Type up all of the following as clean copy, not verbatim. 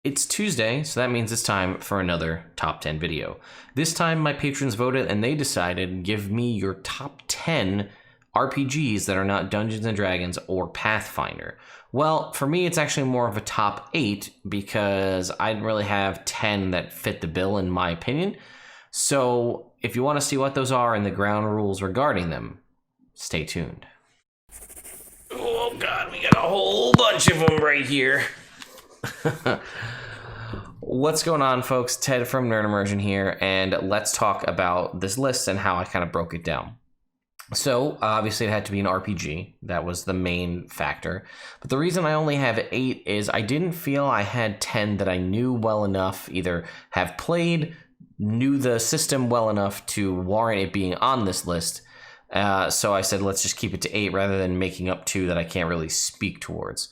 It's Tuesday, so that means it's time for another top 10 video. This time my patrons voted and they decided give me your top 10 RPGs that are not Dungeons & Dragons or Pathfinder. Well, for me it's actually more of a top 8 because I didn't really have 10 that fit the bill in my opinion. So if you want to see what those are and the ground rules regarding them, stay tuned. Oh god, we got a whole bunch of them right here. What's going on, folks? Ted from Nerd Immersion here, and let's talk about this list and how I kind of broke it down. So obviously it had to be an RPG. That was the main factor. But the reason I only have 8 is I didn't feel I had 10 that I knew well enough, either have played, knew the system well enough to warrant it being on this list. So I said, let's just keep it to 8 rather than making up 2 that I can't really speak towards.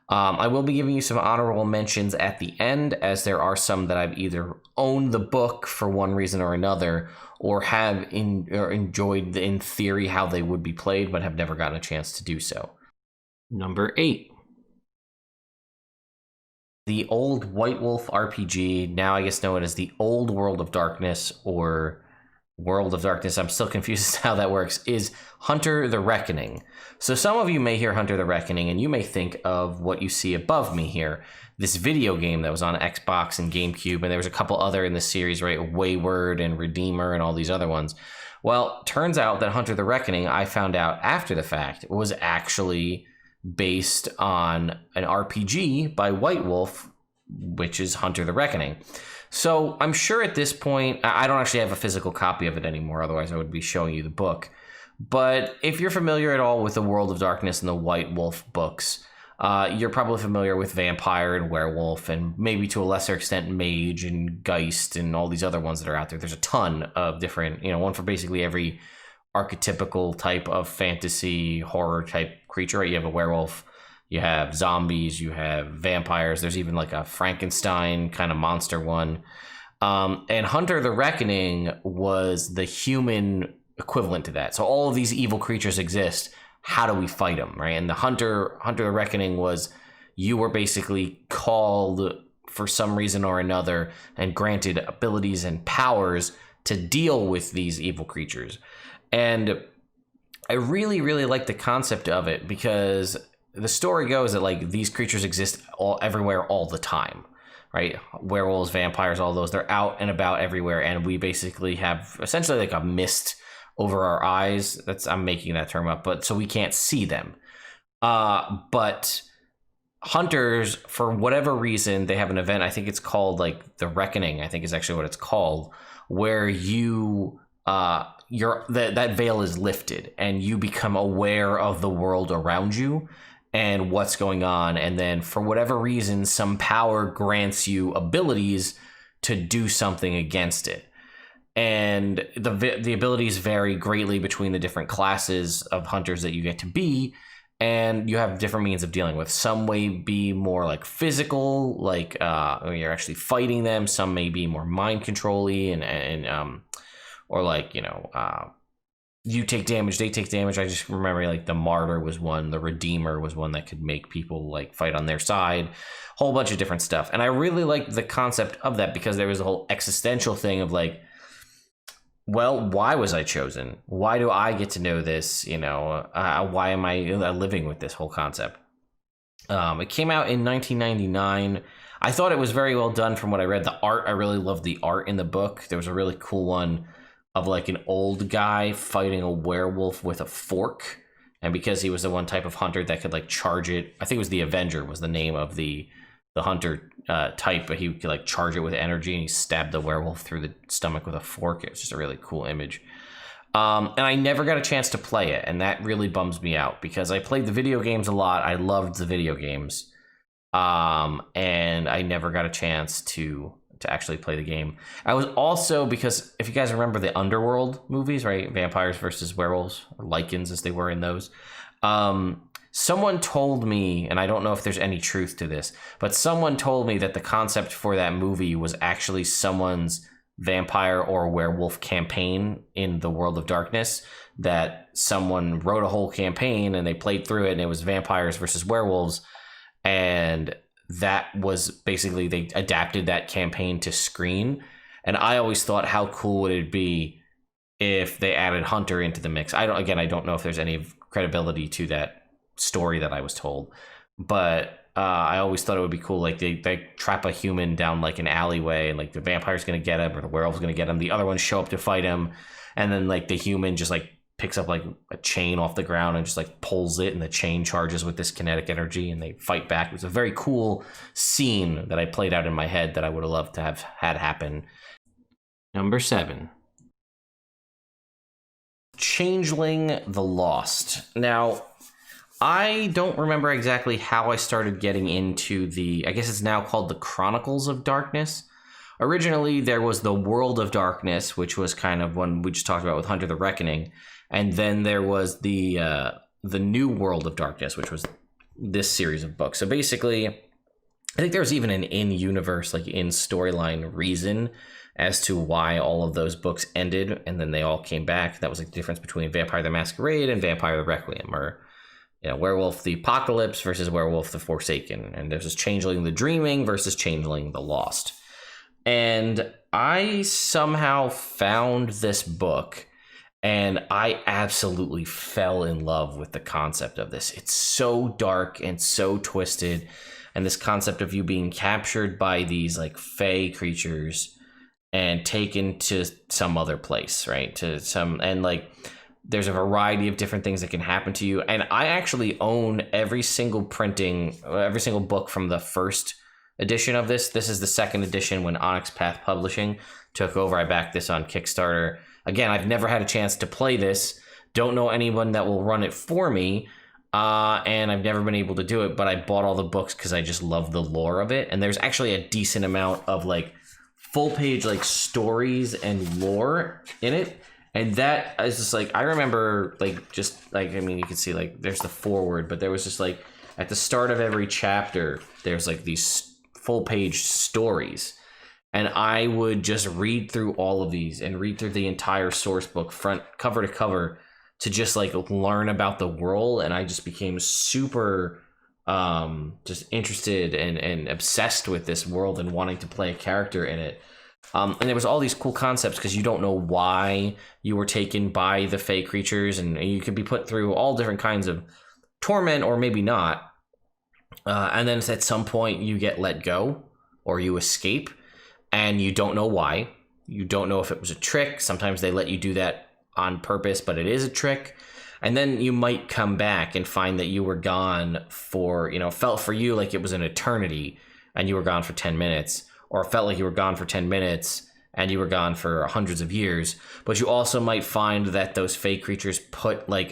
I will be giving you some honorable mentions at the end, as there are some that I've either owned the book for one reason or another, or have enjoyed in theory how they would be played, but have never gotten a chance to do so. Number 8. The old White Wolf RPG, now I guess known as the Old World of Darkness, or World of Darkness, I'm still confused as to how that works, is Hunter the Reckoning. So some of you may hear Hunter the Reckoning and you may think of what you see above me here, this video game that was on Xbox and GameCube, and there was a couple other in the series, right? Wayward and Redeemer and all these other ones. Well, turns out that Hunter the Reckoning, I found out after the fact, was actually based on an RPG by White Wolf, which is Hunter the Reckoning. So I'm sure at this point, I don't actually have a physical copy of it anymore, otherwise I would be showing you the book. But if you're familiar at all with the World of Darkness and the White Wolf books, you're probably familiar with Vampire and Werewolf, and maybe to a lesser extent Mage and Geist and all these other ones that are out there. There's a ton of different, one for basically every archetypical type of fantasy, horror type creature, right? You have a werewolf, you have zombies, you have vampires. There's even like a Frankenstein kind of monster one. And Hunter the Reckoning was the human equivalent to that. So all of these evil creatures exist. How do we fight them, right? And the Hunter the Reckoning was, you were basically called for some reason or another and granted abilities and powers to deal with these evil creatures. And I really, really like the concept of it because the story goes that like these creatures exist everywhere all the time, right? Werewolves, vampires, all those, they're out and about everywhere. And we basically have essentially like a mist over our eyes. I'm making that term up, but so we can't see them. But hunters, for whatever reason, they have an event. I think it's called like the Reckoning, I think is actually what it's called, where you, that veil is lifted and you become aware of the world around you and what's going on. And then for whatever reason, some power grants you abilities to do something against it. And the abilities vary greatly between the different classes of hunters that you get to be, and you have different means of dealing with. Some may be more like physical, like you're actually fighting them. Some may be more mind control-y and or like, you take damage, they take damage. I just remember like the Martyr was one, the Redeemer was one that could make people like fight on their side, whole bunch of different stuff. And I really liked the concept of that because there was a whole existential thing of like, well, why was I chosen? Why do I get to know this? Why am I living with this whole concept? It came out in 1999. I thought it was very well done from what I read. The art, I really loved the art in the book. There was a really cool one of like an old guy fighting a werewolf with a fork. And because he was the one type of hunter that could like charge it, I think it was the Avenger was the name of the hunter type, but he could like charge it with energy and he stabbed the werewolf through the stomach with a fork. It was just a really cool image. And I never got a chance to play it, and that really bums me out because I played the video games a lot. I loved the video games. And I never got a chance to actually play the game. I was also, because if you guys remember the Underworld movies, right? Vampires versus werewolves, or Lycans as they were in those. Someone told me, and I don't know if there's any truth to this, but someone told me that the concept for that movie was actually someone's vampire or werewolf campaign in the World of Darkness, that someone wrote a whole campaign and they played through it and it was vampires versus werewolves, and that was basically, they adapted that campaign to screen. And I always thought, how cool would it be if they added Hunter into the mix? I don't know if there's any credibility to that story that I was told, but I always thought it would be cool. Like they trap a human down like an alleyway, and like the vampire's gonna get him or the werewolf's gonna get him. The other ones show up to fight him, and then like the human just like picks up like a chain off the ground and just like pulls it, and the chain charges with this kinetic energy, and they fight back. It was a very cool scene that I played out in my head that I would have loved to have had happen. Number 7. Changeling the Lost. Now, I don't remember exactly how I started getting into I guess it's now called the Chronicles of Darkness. Originally, there was the World of Darkness, which was kind of one we just talked about with Hunter the Reckoning. And then there was the New World of Darkness, which was this series of books. So basically, I think there was even an in-universe, like in storyline reason as to why all of those books ended, and then they all came back. That was like the difference between Vampire the Masquerade and Vampire the Requiem, or Werewolf the Apocalypse versus Werewolf the Forsaken. And there's this Changeling the Dreaming versus Changeling the Lost. And I somehow found this book, and I absolutely fell in love with the concept of this. It's so dark and so twisted, and this concept of you being captured by these like fae creatures and taken to some other place, right? And like there's a variety of different things that can happen to you. And I actually own every single book from the first edition of this. This is the second edition when Onyx Path Publishing took over. I backed this on Kickstarter. Again, I've never had a chance to play this. Don't know anyone that will run it for me. And I've never been able to do it, but I bought all the books because I just love the lore of it. And there's actually a decent amount of like full page like stories and lore in it. And that is just like, I remember like, just like, I mean, you can see like there's the foreword, but there was just like at the start of every chapter, there's like these full page stories. And I would just read through all of these and read through the entire source book front cover to cover to just like learn about the world. And I just became super just interested and obsessed with this world and wanting to play a character in it. And there was all these cool concepts because you don't know why you were taken by the fae creatures, and you could be put through all different kinds of torment or maybe not. And then at some point you get let go or you escape, and you don't know why. You don't know if it was a trick. Sometimes they let you do that on purpose, but it is a trick. And then you might come back and find that you were gone for, felt for you like it was an eternity and you were gone for 10 minutes, or it felt like you were gone for 10 minutes and you were gone for hundreds of years. But you also might find that those fake creatures put like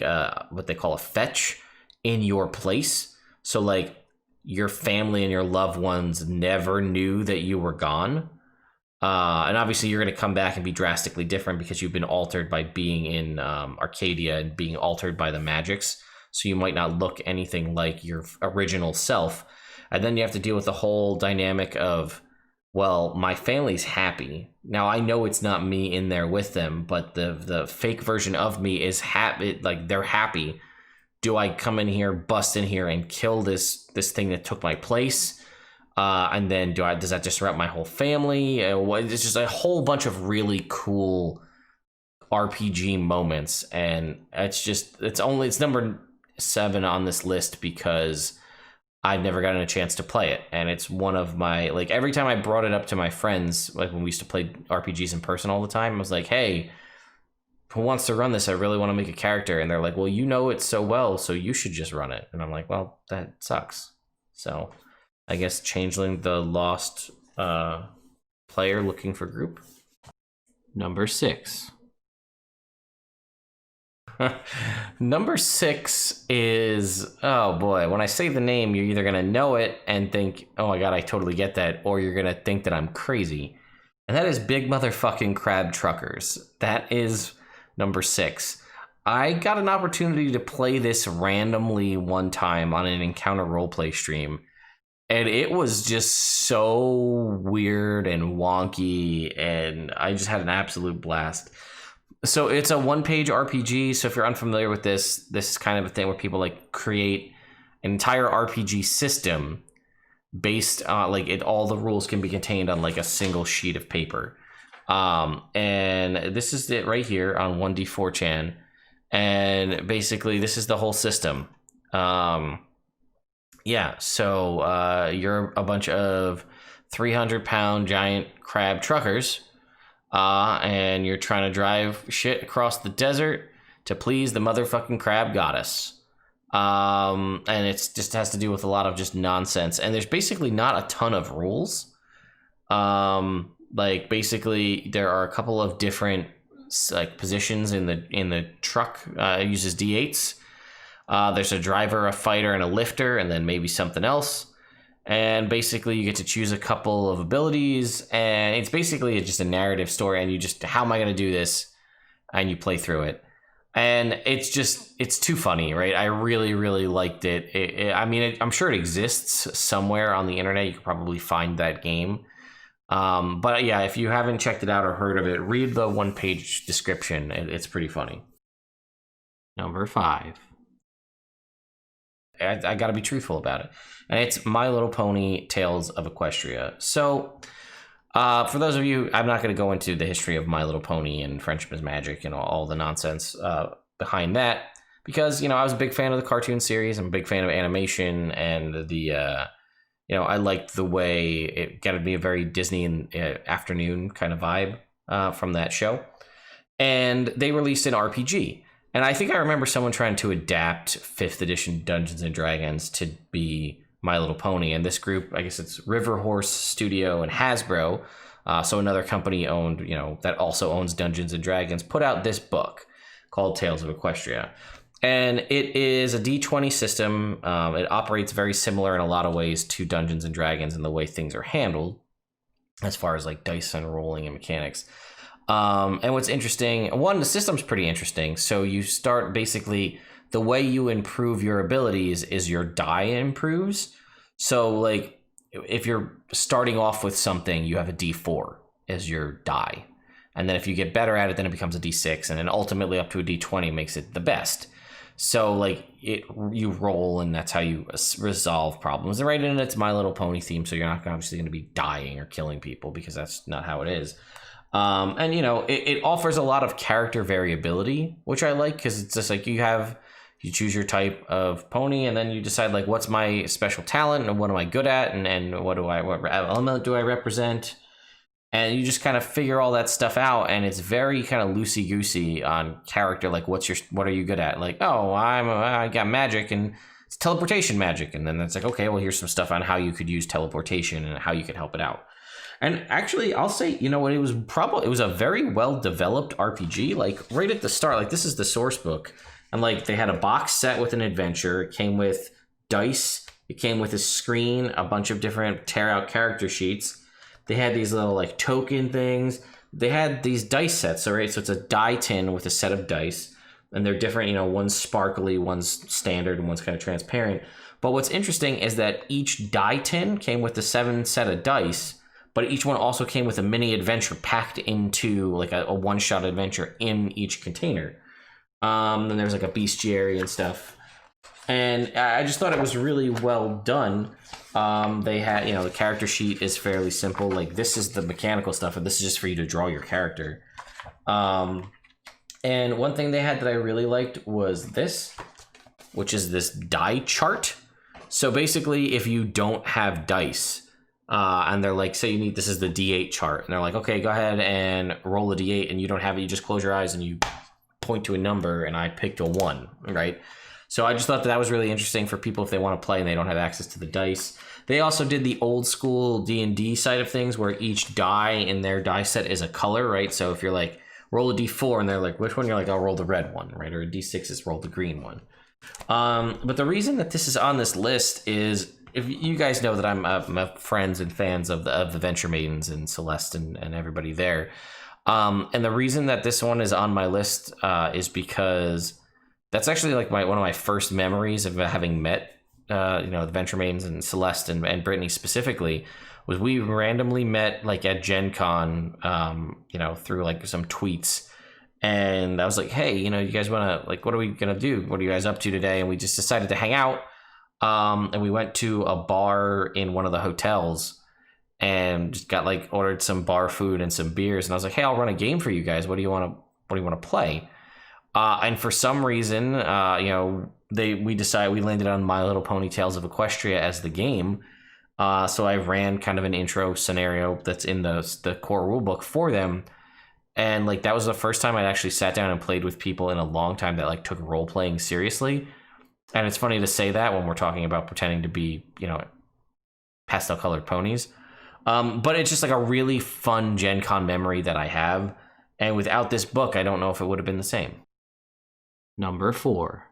what they call a fetch in your place. So like your family and your loved ones never knew that you were gone. And obviously you're going to come back and be drastically different because you've been altered by being in Arcadia and being altered by the magics. So you might not look anything like your original self. And then you have to deal with the whole dynamic of, well, my family's happy. Now I know it's not me in there with them, but the fake version of me is happy. Like they're happy. Do I come in here, bust in here and kill this thing that took my place? And then does that disrupt my whole family? It's just a whole bunch of really cool RPG moments, and it's number 7 on this list because I've never gotten a chance to play it, and it's one of my, like, every time I brought it up to my friends, like when we used to play RPGs in person all the time, I was like, hey, who wants to run this? I really want to make a character. And they're like, well, you know it so well, so you should just run it. And I'm like, well, that sucks. So I guess Changeling the Lost player looking for group. Number 6. Number 6 is, oh boy, when I say the name, you're either going to know it and think, oh my god, I totally get that, or you're going to think that I'm crazy. And that is Big Motherfucking Crab Truckers. That is number 6. I got an opportunity to play this randomly one time on an Encounter roleplay stream, and it was just so weird and wonky, and I just had an absolute blast. So it's a one-page RPG. So if you're unfamiliar with this is kind of a thing where people like create an entire RPG system based on like it. All the rules can be contained on like a single sheet of paper. And this is it right here on 1D4chan. And basically this is the whole system. Yeah, so you're a bunch of 300-pound giant crab truckers, and you're trying to drive shit across the desert to please the motherfucking crab goddess. And it's just has to do with a lot of just nonsense. And there's basically not a ton of rules. Like basically there are a couple of different like positions in the truck. It uses D8s. There's a driver, a fighter, and a lifter, and then maybe something else. And basically you get to choose a couple of abilities, and it's basically just a narrative story, and you just, how am I going to do this? And you play through it. And it's too funny, right? I really, really liked it. I'm sure it exists somewhere on the internet. You could probably find that game. But yeah, if you haven't checked it out or heard of it, read the one-page description. It's pretty funny. Number 5. I got to be truthful about it. And it's My Little Pony Tales of Equestria. So, for those of you, I'm not going to go into the history of My Little Pony and Friendship is Magic and all the nonsense behind that, because, I was a big fan of the cartoon series. I'm a big fan of animation, and I liked the way it got to be a very Disney afternoon kind of vibe from that show. And they released an RPG. And I think I remember someone trying to adapt 5th edition Dungeons and Dragons to be My Little Pony. And this group, I guess it's River Horse Studio and Hasbro, so another company owned, that also owns Dungeons and Dragons, put out this book called Tales of Equestria. And it is a D20 system. It operates very similar in a lot of ways to Dungeons and Dragons in the way things are handled, as far as like dice and rolling and mechanics. And what's interesting, one, the system's pretty interesting. So you start basically, the way you improve your abilities is your die improves. So like if you're starting off with something, you have a D4 as your die. And then if you get better at it, then it becomes a D6, and then ultimately up to a D20 makes it the best. So like you roll, and that's how you resolve problems. And right in it's My Little Pony theme, so you're not obviously going to be dying or killing people, because that's not how it is. And it offers a lot of character variability, which I like, because it's just like you choose your type of pony, and then you decide like, what's my special talent and what am I good at, and what element do I represent, and you just kind of figure all that stuff out. And it's very kind of loosey goosey on character, like what are you good at? Like, oh, I got magic, and it's teleportation magic, and then it's like, okay, well, here's some stuff on how you could use teleportation and how you could help it out. And actually, I'll say, it was a very well developed RPG. Like right at the start, like this is the source book, and like they had a box set with an adventure. It came with dice. It came with a screen, a bunch of different tear out character sheets. They had these little like token things. They had these dice sets. So it's a die tin with a set of dice, and they're different. One's sparkly, one's standard, and one's kind of transparent. But what's interesting is that each die tin came with the 7 set of dice. But each one also came with a mini adventure packed into like a one-shot adventure in each container. Then there's like a bestiary and stuff. And I just thought it was really well done. They had, the character sheet is fairly simple. Like this is the mechanical stuff, and this is just for you to draw your character. And one thing they had that I really liked was this, which is this die chart. So basically, if you don't have dice, and they're like, say this is the D8 chart, and they're like, okay, go ahead and roll a D8, and you don't have it, you just close your eyes and you point to a number, and I picked a 1, right? So I just thought that was really interesting for people if they want to play and they don't have access to the dice. They also did the old school D&D side of things, where each die in their die set is a color, right? So if you're like, roll a D4, and they're like, which one? You're like, I'll roll the red one, right? Or a D6 is roll the green one. But the reason that this is on this list is, if you guys know that I'm friends and fans of the Venture Maidens and Celeste and everybody there. And the reason that this one is on my list is because that's actually like one of my first memories of having met the Venture Maidens and Celeste and Brittany specifically, was we randomly met like at Gen Con, through like some tweets. And I was like, hey, you guys want to, like, what are we going to do? What are you guys up to today? And we just decided to hang out. And we went to a bar in one of the hotels and just got like ordered some bar food and some beers. And I was like, hey, I'll run a game for you guys. What do you want to play? And for some reason, we decided, we landed on My Little Pony Tales of Equestria as the game. So I ran kind of an intro scenario that's in the core rulebook for them. And like, that was the first time I'd actually sat down and played with people in a long time that like took role playing seriously. And it's funny to say that when we're talking about pretending to be, pastel colored ponies. But it's just like a really fun Gen Con memory that I have. And without this book, I don't know if it would have been the same. Number 4.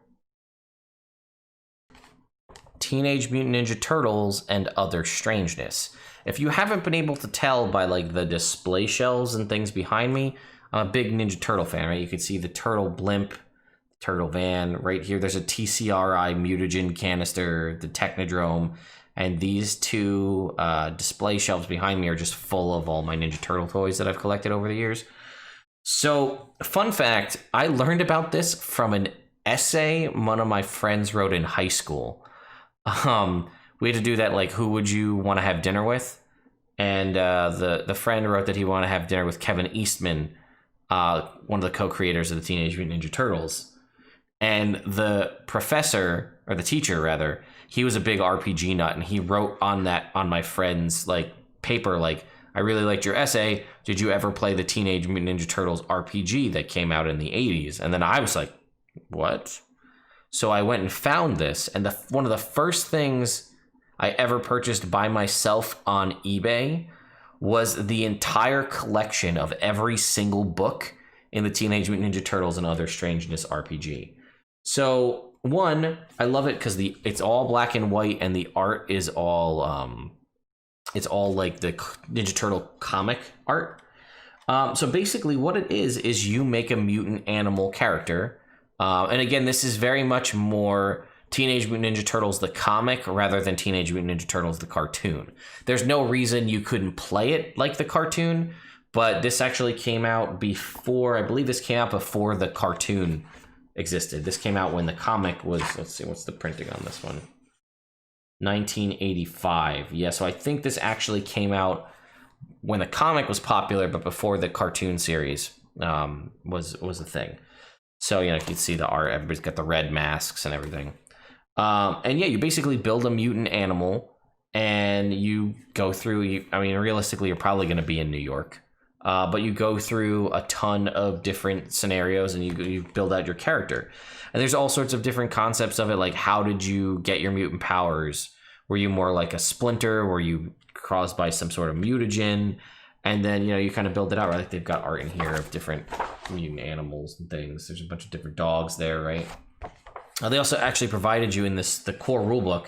Teenage Mutant Ninja Turtles and Other Strangeness. If you haven't been able to tell by like the display shelves and things behind me, I'm a big Ninja Turtle fan, right? You can see the turtle blimp, turtle van right here. There's a TCRI mutagen canister, the Technodrome, and these two display shelves behind me are just full of all my Ninja Turtle toys that I've collected over the years. So, fun fact, I learned about this from an essay one of my friends wrote in high school. We had to do that, like, who would you want to have dinner with? And the friend wrote that he wanted to have dinner with Kevin Eastman, one of the co-creators of the Teenage Mutant Ninja Turtles. And the professor, or the teacher rather, he was a big RPG nut, and he wrote on my friend's like paper, like, I really liked your essay. Did you ever play the Teenage Mutant Ninja Turtles RPG that came out in the 80s? And then I was like, what? So I went and found this, and one of the first things I ever purchased by myself on eBay was the entire collection of every single book in the Teenage Mutant Ninja Turtles and Other Strangeness RPG. So, one, I love it because it's all black and white, and the art is all it's all like the Ninja Turtle comic art. So basically what it is you make a mutant animal character. And again, this is very much more Teenage Mutant Ninja Turtles the comic rather than Teenage Mutant Ninja Turtles the cartoon. There's no reason you couldn't play it like the cartoon, but this actually came out before, I believe this came out before the cartoon existed. This came out when the comic was, let's see, what's the printing on this one? 1985. Yeah, so I think this actually came out when the comic was popular, but before the cartoon series was a thing. So, you can see the art. Everybody's got the red masks and everything. And yeah, you basically build a mutant animal, and you go through. Realistically, you're probably going to be in New York, but you go through a ton of different scenarios, and you build out your character. And there's all sorts of different concepts of it, like how did you get your mutant powers? Were you more like a Splinter? Were you caused by some sort of mutagen? And then, you kind of build it out, right? Like they've got art in here of different mutant animals and things. There's a bunch of different dogs there, right? They also actually provided you in the core rulebook,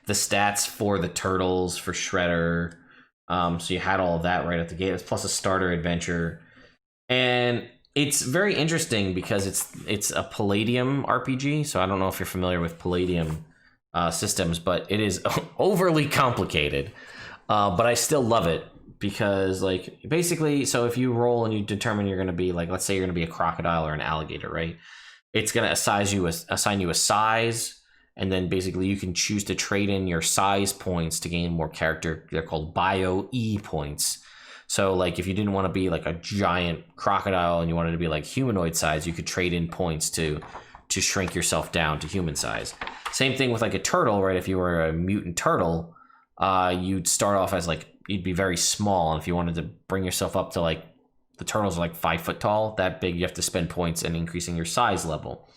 the stats for the turtles, for Shredder. So you had all of that right at the gate, plus a starter adventure. And it's very interesting because it's a Palladium RPG. So I don't know if you're familiar with Palladium systems, but it is overly complicated. But I still love it because, like, basically, so if you roll and you determine you're going to be, like, let's say you're going to be a crocodile or an alligator, right? It's going to assign you a size, and then basically you can choose to trade in your size points to gain more character. They're called Bio-E points. So, like, if you didn't want to be like a giant crocodile and you wanted to be like humanoid size, you could trade in points to shrink yourself down to human size. Same thing with like a turtle, right? If you were a mutant turtle, you'd start off as like, you'd be very small. And if you wanted to bring yourself up to like, the turtles are like 5 foot tall, that big, you have to spend points in increasing your size level.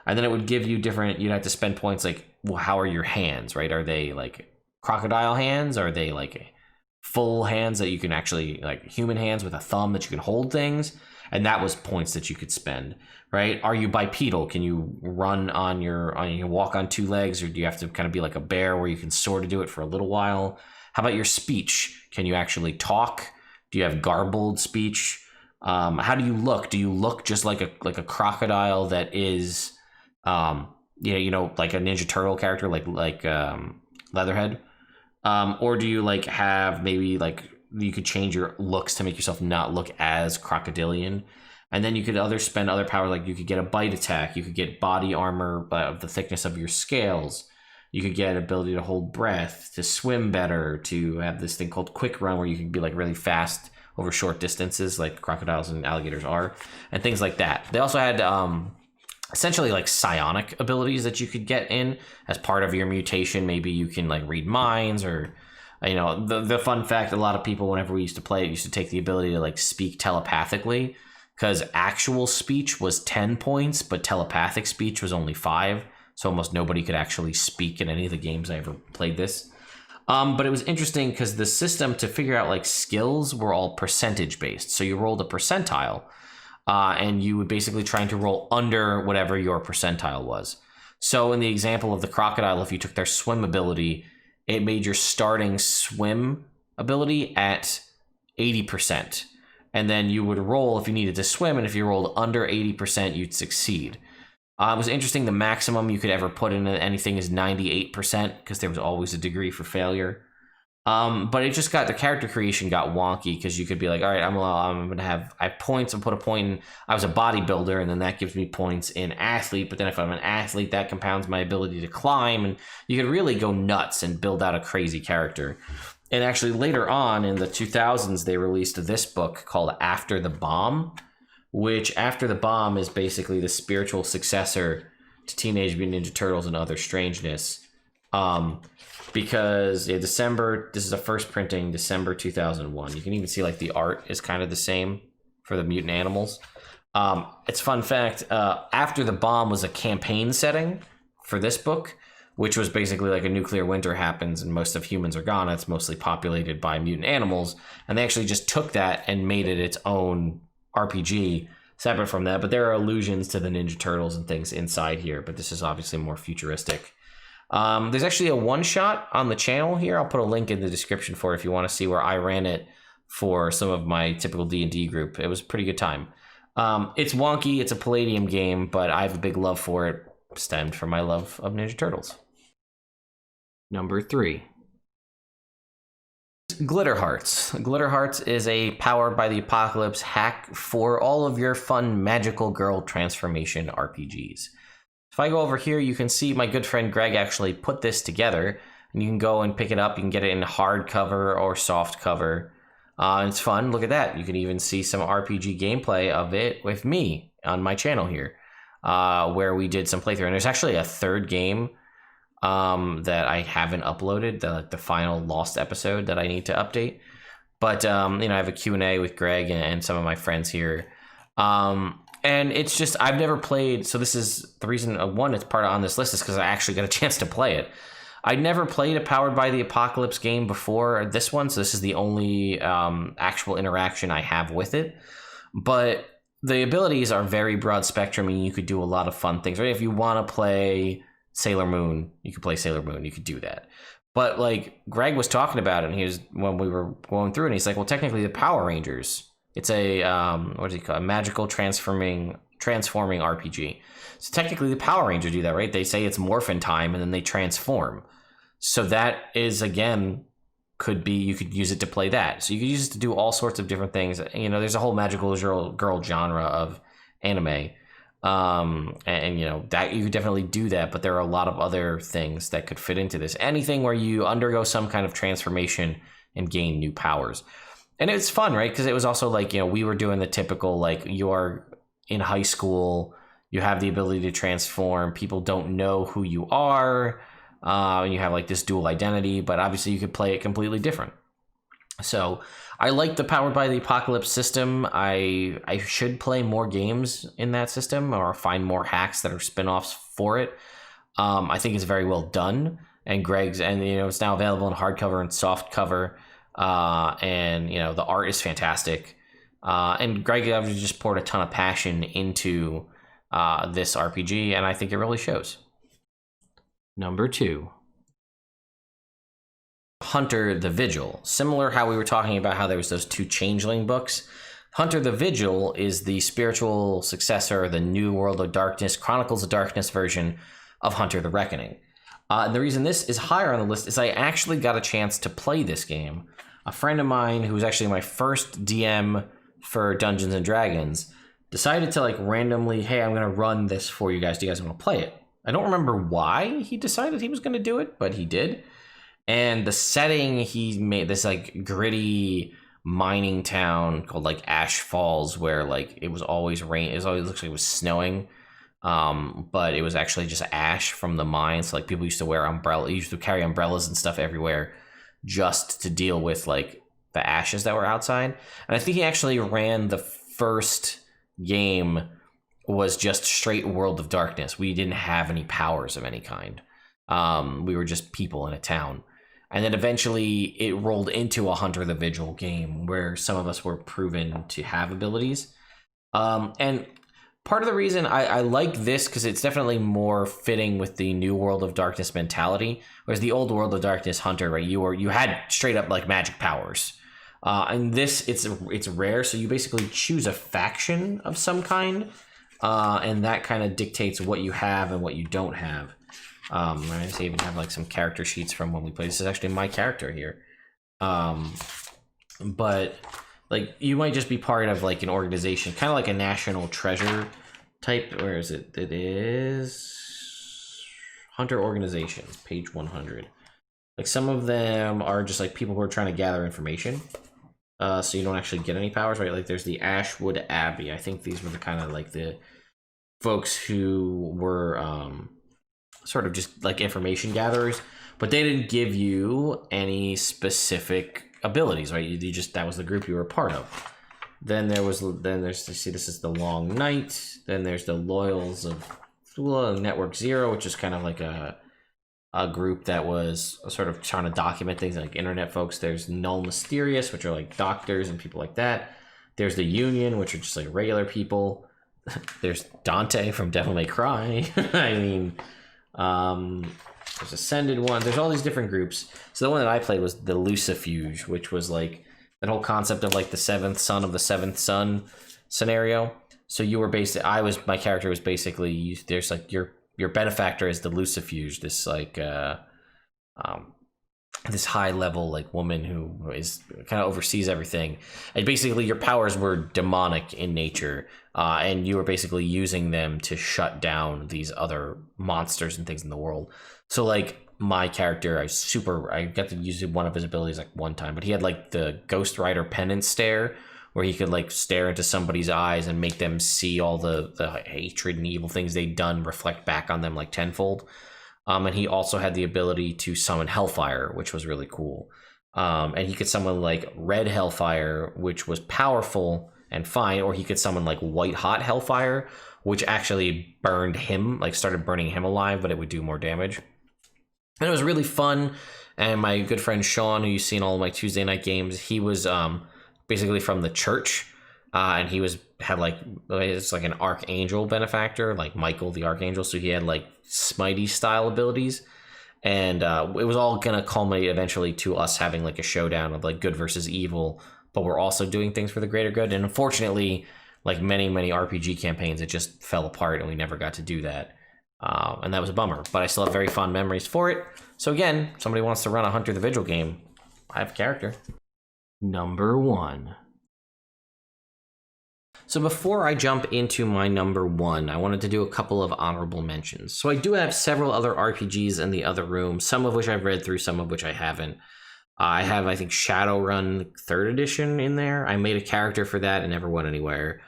And then it would give you you'd have to spend points like, well, how are your hands, right? Are they like crocodile hands? Are they like full hands that you can actually, like human hands with a thumb that you can hold things? And that was points that you could spend, right? Are you bipedal? Can you run you walk on 2 legs, or do you have to kind of be like a bear where you can sort of do it for a little while? How about your speech? Can you actually talk? Do you have garbled speech? How do you look? Do you look just like a crocodile that is, like a Ninja Turtle character, like Leatherhead? Or do you like have maybe like you could change your looks to make yourself not look as crocodilian? And then you could spend other power, like you could get a bite attack, you could get body armor of the thickness of your scales, You could get ability to hold breath, to swim better, to have this thing called quick run where you can be like really fast over short distances like crocodiles and alligators are, and things like that. They also had essentially like psionic abilities that you could get in as part of your mutation. Maybe you can like read minds, or you know, the fun fact, a lot of people whenever we used to play it used to take the ability to like speak telepathically, because actual speech was 10 points but telepathic speech was only 5, so almost nobody could actually speak in any of the games I ever played this. But it was interesting because the system to figure out like skills were all percentage based. So you rolled a percentile, and you would basically trying to roll under whatever your percentile was. So in the example of the crocodile, if you took their swim ability, it made your starting swim ability at 80%. And then you would roll if you needed to swim, and if you rolled under 80%, you'd succeed. It was interesting. The maximum you could ever put in anything is 98%, because there was always a degree for failure. But it just got, the character creation got wonky, because you could be like, all right, I'm going to have, I have points and put a point in, I was a bodybuilder, and then that gives me points in athlete. But then if I'm an athlete, that compounds my ability to climb. And you could really go nuts and build out a crazy character. And actually later on in the 2000s, they released this book called After the Bomb, which After the Bomb is basically the spiritual successor to Teenage Mutant Ninja Turtles and Other Strangeness. Because December, this is a first printing, December 2001. You can even see like the art is kind of the same for the mutant animals. It's fun fact, After the Bomb was a campaign setting for this book, which was basically like a nuclear winter happens and most of humans are gone. It's mostly populated by mutant animals. And they actually just took that and made it its own RPG separate from that. But there are allusions to the Ninja Turtles and things inside here, but this is obviously more futuristic. There's actually a one-shot on the channel here. I'll put a link in the description for it if you want to see where I ran it for some of my typical D&D group. It was a pretty good time. It's wonky. It's a Palladium game, but I have a big love for it, stemmed from my love of Ninja Turtles. Number 3. Glitter Hearts. Glitter Hearts is a Powered by the Apocalypse hack for all of your fun magical girl transformation RPGs. If I go over here, you can see my good friend Greg actually put this together, and you can go and pick it up. You can get it in hardcover or soft cover. It's fun. Look at that. You can even see some RPG gameplay of it with me on my channel here, where we did some playthrough. And there's actually a third game that I haven't uploaded, the final lost episode that I need to update. But I have a Q&A with Greg and some of my friends here. And it's just, I've never played, so this is the reason, one, it's part on this list is because I actually got a chance to play it. I'd never played a Powered by the Apocalypse game before this one, so this is the only actual interaction I have with it. But the abilities are very broad spectrum, and you could do a lot of fun things, right? If you want to play Sailor Moon, you could play Sailor Moon, you could do that. But like Greg was talking about it, and when we were going through it, and he's like, well, technically the Power Rangers, it's a what does he call it? A magical transforming RPG. So technically the Power Rangers do that, right? They say it's morphin time and then they transform. So that is, again, could be, you could use it to play that. So you could use it to do all sorts of different things. There's a whole magical girl genre of anime. That you could definitely do that, but there are a lot of other things that could fit into this. Anything where you undergo some kind of transformation and gain new powers. And it's fun, right? Because it was also like, we were doing the typical, like, you're in high school, you have the ability to transform, people don't know who you are, and you have like this dual identity, but obviously you could play it completely different. So I like the Powered by the Apocalypse system. I should play more games in that system or find more hacks that are spin-offs for it. I think it's very well done. And it's now available in hardcover and soft cover. The art is fantastic. And Greg obviously just poured a ton of passion into this RPG, and I think it really shows. Number 2. Hunter the Vigil. Similar how we were talking about how there was those 2 Changeling books. Hunter the Vigil is the spiritual successor, the New World of Darkness, Chronicles of Darkness version of Hunter the Reckoning. And the reason this is higher on the list is I actually got a chance to play this game. A friend of mine who was actually my first DM for Dungeons and Dragons decided to randomly, hey, I'm going to run this for you guys. Do you guys want to play it? I don't remember why he decided he was going to do it, but he did. And the setting, he made this like gritty mining town called like Ash Falls, where like it was always rain. It always looks like it was snowing, but it was actually just ash from the mines. So, like people used to wear used to carry umbrellas and stuff everywhere, just to deal with like the ashes that were outside. And I think he actually ran the first game was just straight World of Darkness. We didn't have any powers of any kind. We were just people in a town. And then eventually it rolled into a Hunter the Vigil game where some of us were proven to have abilities. And part of the reason I like this, because it's definitely more fitting with the new World of Darkness mentality, whereas the old World of Darkness Hunter, right, you had straight up like magic powers. And this, it's rare, so you basically choose a faction of some kind, and that kind of dictates what you have and what you don't have. I even have like some character sheets from when we played. This is actually my character here. But like you might just be part of like an organization, kind of like a national treasure type. Where is it? It is Hunter Organizations, page 100. Like some of them are just like people who are trying to gather information. So you don't actually get any powers, right? Like there's the Ashwood Abbey. I think these were the kind of like the folks who were sort of just like information gatherers, but they didn't give you any specific abilities, right? You just, that was the group you were a part of. Then there's, you see, this is the Long Night. Then there's the Loyals of Network Zero, which is kind of like a group that was sort of trying to document things like internet folks. There's Null Mysterious, which are like doctors and people like that. There's the Union, which are just like regular people. There's Dante from Devil May Cry. I mean, there's Ascended one. There's all these different groups. So the one that I played was the Lucifuge, which was like that whole concept of like the seventh son of the seventh son scenario. So you were my character was basically, there's like your benefactor is the Lucifuge, this like this high level like woman who is kind of oversees everything, and basically your powers were demonic in nature, and you were basically using them to shut down these other monsters and things in the world. So like my character, I got to use one of his abilities like one time, but he had like the Ghost Rider penance stare, where he could like stare into somebody's eyes and make them see all the hatred and evil things they'd done reflect back on them like tenfold. And he also had the ability to summon Hellfire, which was really cool. And he could summon like red Hellfire, which was powerful and fine, or he could summon like white hot Hellfire, which actually burned him, like started burning him alive, but it would do more damage. And it was really fun. And my good friend Sean, who you've seen all of my Tuesday night games, he was basically from the church, and he had like, it's like an archangel benefactor, like Michael the archangel, so he had like Smitey style abilities, and it was all gonna culminate eventually to us having like a showdown of like good versus evil, but we're also doing things for the greater good. And unfortunately, like many RPG campaigns, it just fell apart and we never got to do that, and that was a bummer, but I still have very fond memories for it. So again, somebody wants to run a Hunter the Vigil game, I have a character. Number 1. So before I jump into my number 1, I wanted to do a couple of honorable mentions. So I do have several other RPGs in the other room, some of which I've read through, some of which I haven't. I have, I think, Shadowrun 3rd edition in there. I made a character for that and never went anywhere.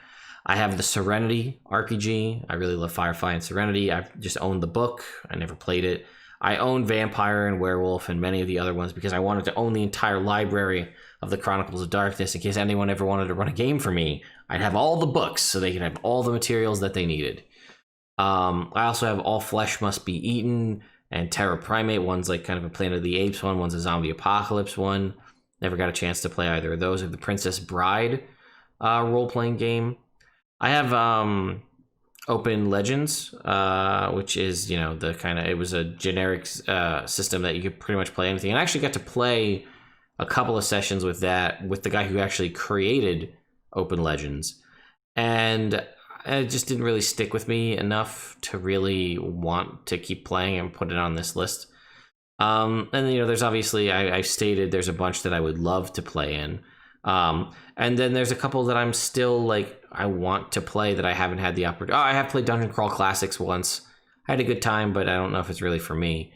I have the Serenity RPG. I really love Firefly and Serenity. I've just owned the book. I never played it. I own Vampire and Werewolf and many of the other ones because I wanted to own the entire library of the Chronicles of Darkness in case anyone ever wanted to run a game for me. I'd have all the books so they could have all the materials that they needed. I also have All Flesh Must Be Eaten and Terror Primate. One's like kind of a Planet of the Apes one. One's a Zombie Apocalypse one. Never got a chance to play either of those. I have the Princess Bride role-playing game. I have Open Legends, which is, the kind of, it was a generic system that you could pretty much play anything. And I actually got to play a couple of sessions with that, with the guy who actually created Open Legends. And it just didn't really stick with me enough to really want to keep playing and put it on this list. And there's obviously, I've stated there's a bunch that I would love to play in. And then there's a couple that I'm still like, I want to play that I haven't had the opportunity. I have played Dungeon Crawl Classics once. I had a good time, but I don't know if it's really for me.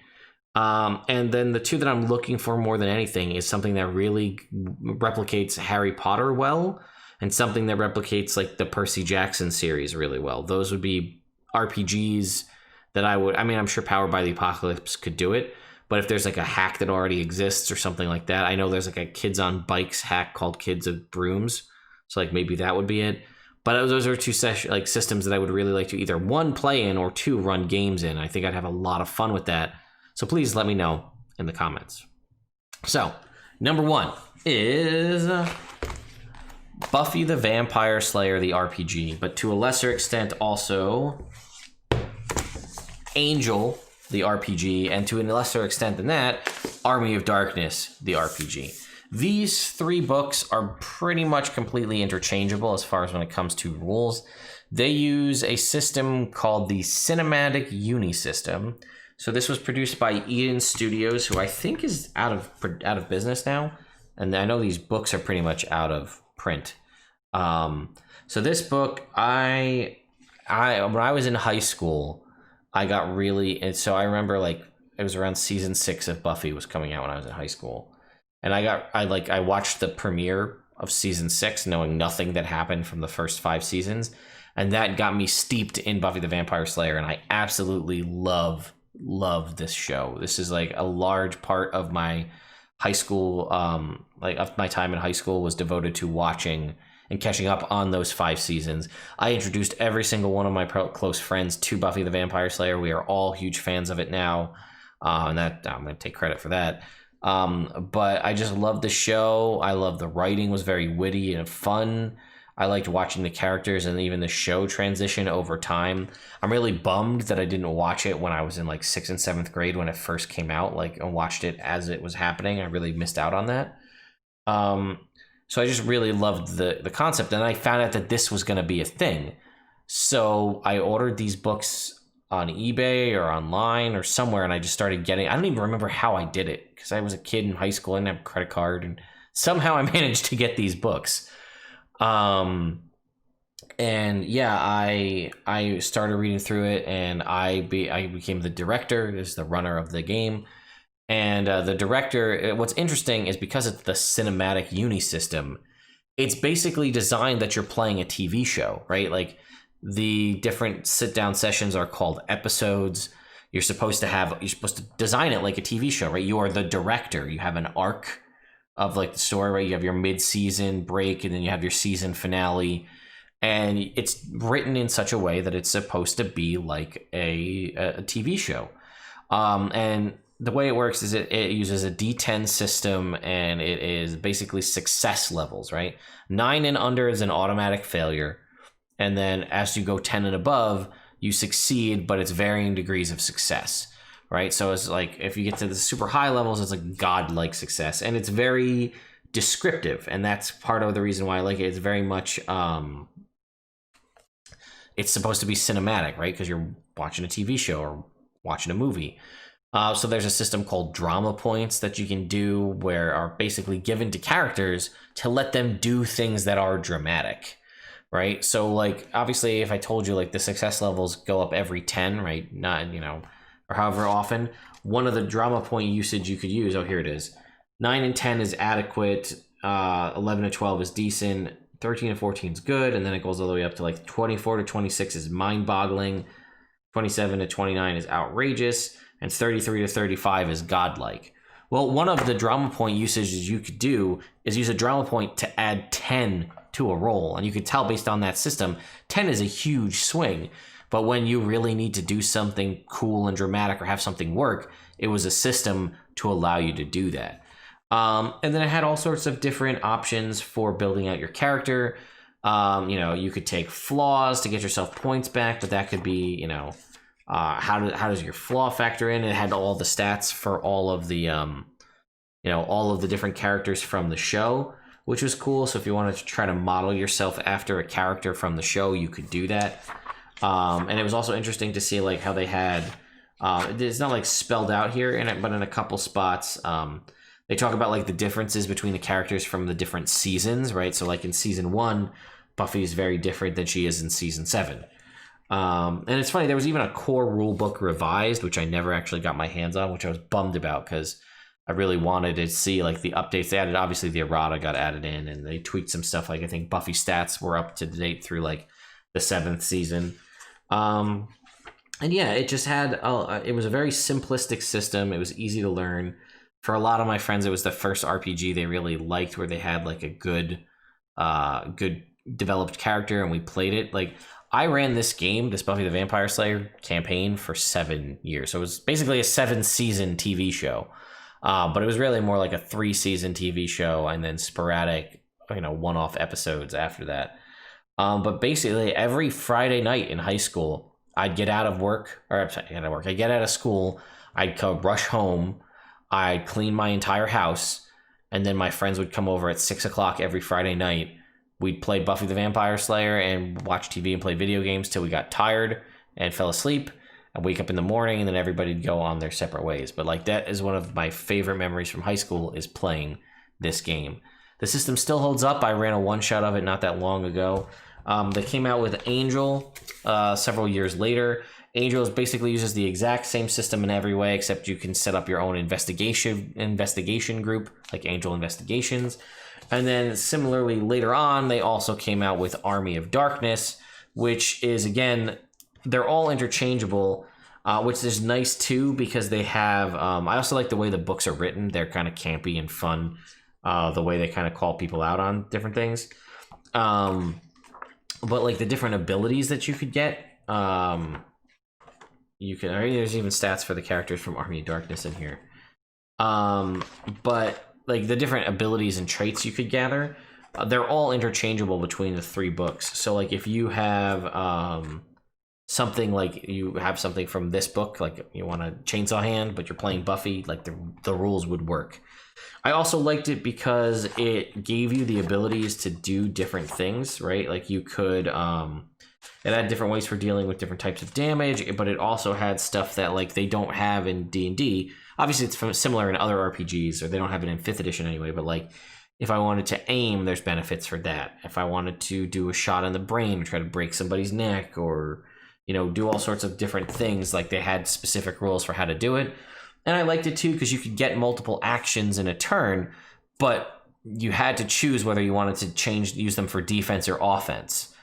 And then the two that I'm looking for more than anything is something that really replicates Harry Potter well, and something that replicates like the Percy Jackson series really well. Those would be RPGs that I'm sure Powered by the Apocalypse could do it, but if there's like a hack that already exists or something like that, I know there's like a Kids on Bikes hack called Kids of Brooms, so like maybe that would be it. But those are two systems that I would really like to either one, play in, or two, run games in. I think I'd have a lot of fun with that. So please let me know in the comments. So, number 1 is Buffy the Vampire Slayer, the RPG, but to a lesser extent also Angel, the RPG, and to a lesser extent than that, Army of Darkness, the RPG. These 3 books are pretty much completely interchangeable as far as when it comes to rules. They use a system called the Cinematic Uni System. So this was produced by Eden Studios, who I think is out of business now. And I know these books are pretty much out of print. So this book, I when I was in high school, I got really, and so I remember like it was around season 6 of Buffy was coming out when I was in high school, and I watched the premiere of season 6, knowing nothing that happened from the first 5 seasons, and that got me steeped in Buffy the Vampire Slayer, and I absolutely love this show. This is like a large part of my high school, of my time in high school was devoted to watching and catching up on those 5 seasons. I introduced every single one of my close friends to Buffy the Vampire Slayer. We are all huge fans of it now, and that I'm going to take credit for that. But I just love the show. I love the writing was very witty and fun. I liked watching the characters and even the show transition over time. I'm really bummed that I didn't watch it when I was in like 6th and 7th grade when it first came out, and watched it as it was happening. I really missed out on that. So I just really loved the concept, and I found out that this was going to be a thing. So I ordered these books on eBay or online or somewhere, and I just started getting, I don't even remember how I did it, because I was a kid in high school, I didn't have a credit card, and somehow I managed to get these books. And yeah, I started reading through it, and I became the director, is the runner of the game. And the director, what's interesting is because it's the Cinematic Uni System, it's basically designed that you're playing a TV show, right? Like the different sit-down sessions are called episodes. You're supposed to design it like a TV show, right? You are the director. You have an arc of like the story, right? You have your mid-season break, and then you have your season finale. And it's written in such a way that it's supposed to be like a TV show. And the way it works is it uses a D10 system, and it is basically success levels, right? 9 and under is an automatic failure. And then as you go 10 and above, you succeed, but it's varying degrees of success, right? So it's like if you get to the super high levels, it's like godlike success. And it's very descriptive. And that's part of the reason why I like it. It's very much, it's supposed to be cinematic, right? Because you're watching a TV show or watching a movie. So there's a system called drama points that you can do, where are basically given to characters to let them do things that are dramatic, right? So like, obviously if I told you like the success levels go up every 10, right? Not, or however often, one of the drama point usage you could use, oh, here it is. 9 and 10 is adequate. 11 to 12 is decent. 13 to 14 is good. And then it goes all the way up to like 24 to 26 is mind boggling. 27 to 29 is outrageous. And 33 to 35 is godlike. Well, one of the drama point usages you could do is use a drama point to add 10 to a roll. And you can tell based on that system, 10 is a huge swing. But when you really need to do something cool and dramatic or have something work, it was a system to allow you to do that. And then it had all sorts of different options for building out your character. You could take flaws to get yourself points back, but that could be, how does your flaw factor in? It had all the stats for all of the all of the different characters from the show, which was cool. So if you wanted to try to model yourself after a character from the show, you could do that. And it was also interesting to see like how they had it's not like spelled out here in it, but in a couple spots they talk about like the differences between the characters from the different seasons, right? So like in season 1, Buffy is very different than she is in season 7. And it's funny, there was even a core rule book revised, which I never actually got my hands on, which I was bummed about because I really wanted to see like the updates they added. Obviously, the errata got added in, and they tweaked some stuff. Like I think Buffy stats were up to date through like the 7th season. And yeah, it just had it was a very simplistic system. It was easy to learn. For a lot of my friends, it was the first RPG they really liked, where they had like a good developed character, and we played it. Like I ran this game, this Buffy the Vampire Slayer campaign, for 7 years. So it was basically a 7-season TV show, but it was really more like a 3-season TV show, and then sporadic, one-off episodes after that. But basically, every Friday night in high school, I'd get out of work, I'd get out of school, I'd come rush home, I'd clean my entire house, and then my friends would come over at 6 o'clock every Friday night. We'd play Buffy the Vampire Slayer and watch TV and play video games till we got tired and fell asleep. I'd wake up in the morning, and then everybody'd go on their separate ways. But like that is one of my favorite memories from high school, is playing this game. The system still holds up. I ran a one-shot of it not that long ago. They came out with Angel several years later. Angel basically uses the exact same system in every way, except you can set up your own investigation group, like Angel Investigations. And then similarly later on, they also came out with Army of Darkness, which is, again, they're all interchangeable, which is nice too, because they have, I also like the way the books are written. They're kind of campy and fun, the way they kind of call people out on different things. But like the different abilities that you could get, there's even stats for the characters from Army of Darkness in here. But like the different abilities and traits you could gather, they're all interchangeable between the 3 books. So like if you have something from this book, like you want a chainsaw hand, but you're playing Buffy, like the rules would work. I also liked it because it gave you the abilities to do different things, right? Like you could, it had different ways for dealing with different types of damage, but it also had stuff that like they don't have in D&D. Obviously, it's similar in other RPGs, or they don't have it in 5th edition anyway, but like if I wanted to aim, there's benefits for that. If I wanted to do a shot in the brain and try to break somebody's neck, or, do all sorts of different things, like they had specific rules for how to do it. And I liked it too, because you could get multiple actions in a turn, but you had to choose whether you wanted to use them for defense or offense.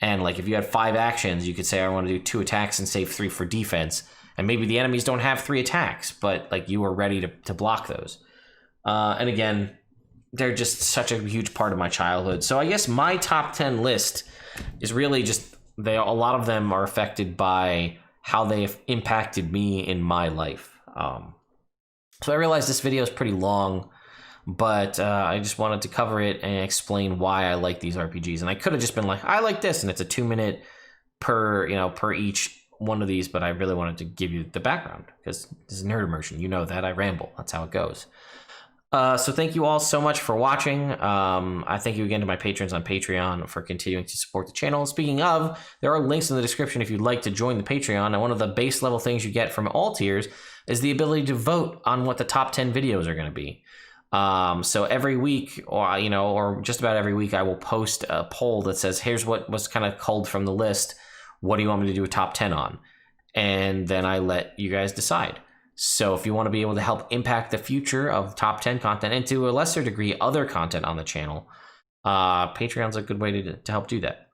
And like if you had 5 actions, you could say I want to do 2 attacks and save 3 for defense. And maybe the enemies don't have 3 attacks, but like you were ready to block those. And again, they're just such a huge part of my childhood. So I guess my top 10 list is really just, a lot of them are affected by how they have impacted me in my life. So I realize this video is pretty long, but I just wanted to cover it and explain why I like these RPGs. And I could have just been like, I like this, and it's a 2-minute per each one of these, but I really wanted to give you the background because this is Nerd Immersion. You know that I ramble. That's how it goes. So thank you all so much for watching. I thank you again to my patrons on Patreon for continuing to support the channel. Speaking of, there are links in the description if you'd like to join the Patreon. And one of the base level things you get from all tiers is the ability to vote on what the top 10 videos are going to be. So every week, or just about every week, I will post a poll that says, here's what was kind of culled from the list. What do you want me to do a top 10 on? And then I let you guys decide. So if you want to be able to help impact the future of top 10 content, and to a lesser degree, other content on the channel, Patreon's a good way to help do that.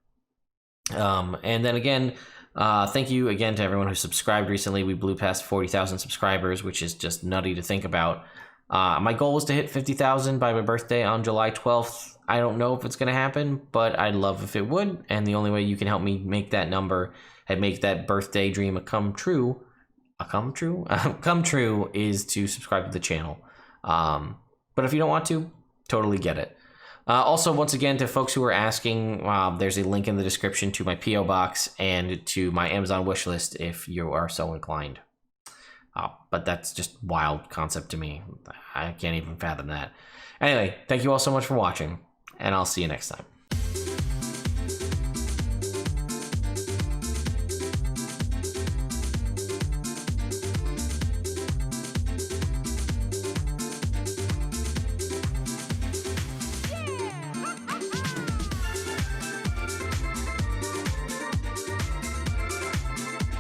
And then again, thank you again to everyone who subscribed recently. We blew past 40,000 subscribers, which is just nutty to think about. My goal was to hit 50,000 by my birthday on July 12th. I don't know if it's going to happen, but I'd love if it would. And the only way you can help me make that number and make that birthday dream come true is to subscribe to the channel. But if you don't want to, totally get it. Also, once again, to folks who are asking, there's a link in the description to my P.O. box and to my Amazon wishlist if you are so inclined. But that's just wild concept to me. I can't even fathom that. Anyway, thank you all so much for watching, and I'll see you next time.